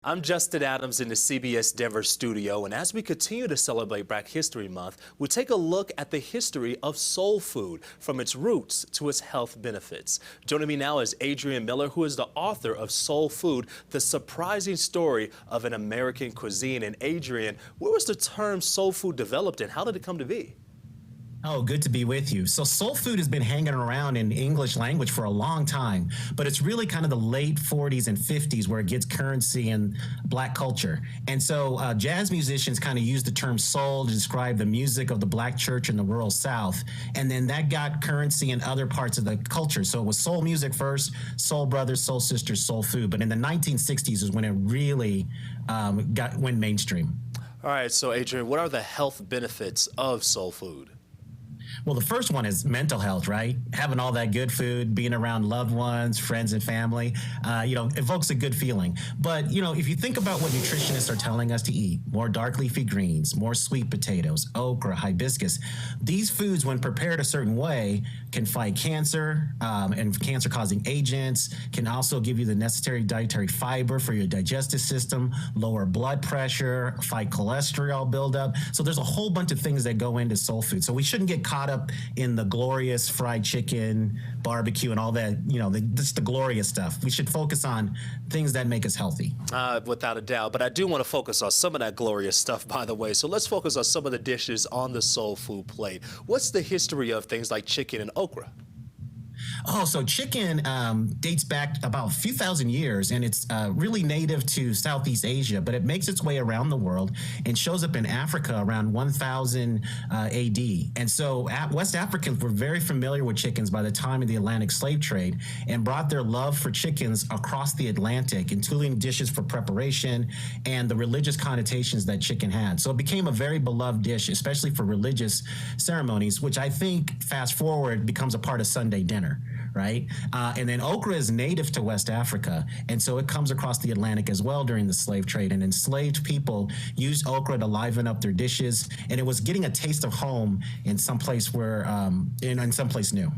I'm Justin Adams in the CBS Denver studio, and as we continue to celebrate Black History Month, we take a look at the history of soul food, from its roots to its health benefits. Joining me now is Adrian Miller, who is the author of Soul Food, The Surprising Story of an American Cuisine. And Adrian, where was the term soul food developed and how did it come to be? Oh, good to be with you. So soul food has been hanging around in English language for a long time, but it's really kind of the late 40s and 50s where it gets currency in Black culture. And so jazz musicians kind of use the term soul to describe the music of the Black church in the rural South. And then that got currency in other parts of the culture. So it was soul music first, soul brothers, soul sisters, soul food. But in the 1960s is when it really went mainstream. All right, so Adrian, what are the health benefits of soul food? Well, the first one is mental health, right? Having all that good food, being around loved ones, friends and family, evokes a good feeling. But, if you think about what nutritionists are telling us to eat, more dark leafy greens, more sweet potatoes, okra, hibiscus, these foods, when prepared a certain way, can fight cancer and cancer-causing agents, can also give you the necessary dietary fiber for your digestive system, lower blood pressure, fight cholesterol buildup. So there's a whole bunch of things that go into soul food. So we shouldn't get caught up in the glorious fried chicken, barbecue, and all that, just the glorious stuff. We should focus on things that make us healthy. Without a doubt. But I do want to focus on some of that glorious stuff, by the way. So let's focus on some of the dishes on the soul food plate. What's the history of things like chicken and okra? Oh, so chicken dates back about a few thousand years, and it's really native to Southeast Asia, but it makes its way around the world and shows up in Africa around 1000 AD. And so West Africans were very familiar with chickens by the time of the Atlantic slave trade and brought their love for chickens across the Atlantic, including dishes for preparation and the religious connotations that chicken had. So it became a very beloved dish, especially for religious ceremonies, which I think, fast forward, becomes a part of Sunday dinner. Right? And then okra is native to West Africa. And so it comes across the Atlantic as well during the slave trade. And enslaved people used okra to liven up their dishes. And it was getting a taste of home in some place where, in some place new.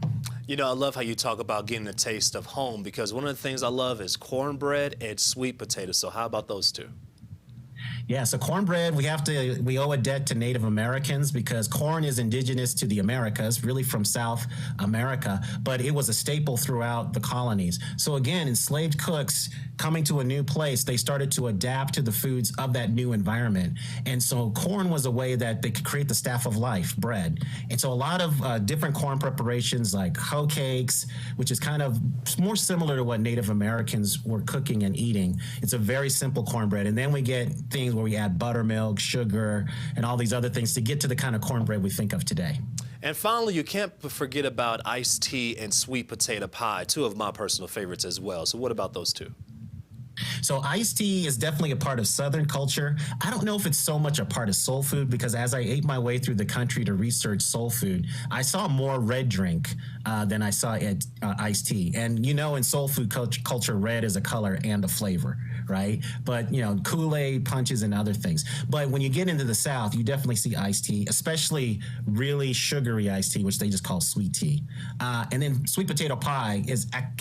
I love how you talk about getting a taste of home, because one of the things I love is cornbread and sweet potatoes. So how about those two? Yeah, so cornbread, we owe a debt to Native Americans because corn is indigenous to the Americas, really from South America, but it was a staple throughout the colonies. So again, enslaved cooks coming to a new place, they started to adapt to the foods of that new environment. And so corn was a way that they could create the staff of life, bread. And so a lot of different corn preparations like hoe cakes, which is kind of more similar to what Native Americans were cooking and eating. It's a very simple cornbread. And then we get things where we add buttermilk, sugar, and all these other things to get to the kind of cornbread we think of today. And finally, you can't forget about iced tea and sweet potato pie, two of my personal favorites as well. So what about those two? So iced tea is definitely a part of Southern culture. I don't know if it's so much a part of soul food, because as I ate my way through the country to research soul food, I saw more red drink than I saw iced tea. And in soul food culture, red is a color and a flavor, right? But Kool-Aid, punches, and other things. But when you get into the South, you definitely see iced tea, especially really sugary iced tea, which they just call sweet tea. And then sweet potato pie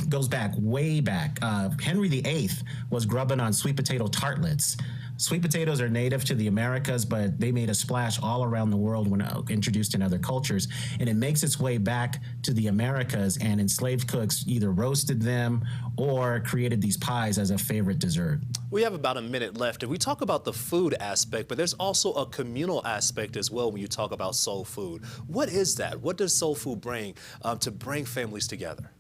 goes back, way back. Henry VIII was grubbing on sweet potato tartlets. Sweet potatoes are native to the Americas, but they made a splash all around the world when introduced in other cultures. And it makes its way back to the Americas, and enslaved cooks either roasted them or created these pies as a favorite dessert. We have about a minute left, and we talk about the food aspect, but there's also a communal aspect as well when you talk about soul food. What is that? What does soul food bring to bring families together?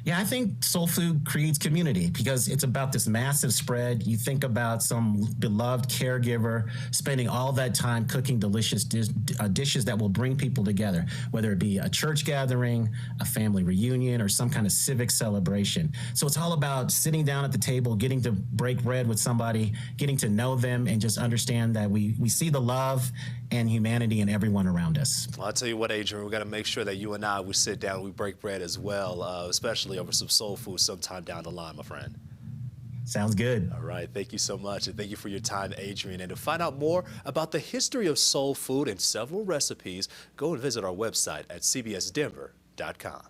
Yeah, I think soul food creates community because it's about this massive spread. You think about some beloved caregiver spending all that time cooking delicious dishes that will bring people together, whether it be a church gathering, a family reunion, or some kind of civic celebration. So it's all about sitting down at the table, getting to break bread with somebody, getting to know them, and just understand that we see the love and humanity in everyone around us. Well, I'll tell you what, Adrian, we're going to make sure that you and I, we sit down, we break bread as well, especially over some soul food sometime down the line, my friend. Sounds good. All right. Thank you so much. And thank you for your time, Adrian. And to find out more about the history of soul food and several recipes, go and visit our website at cbsdenver.com.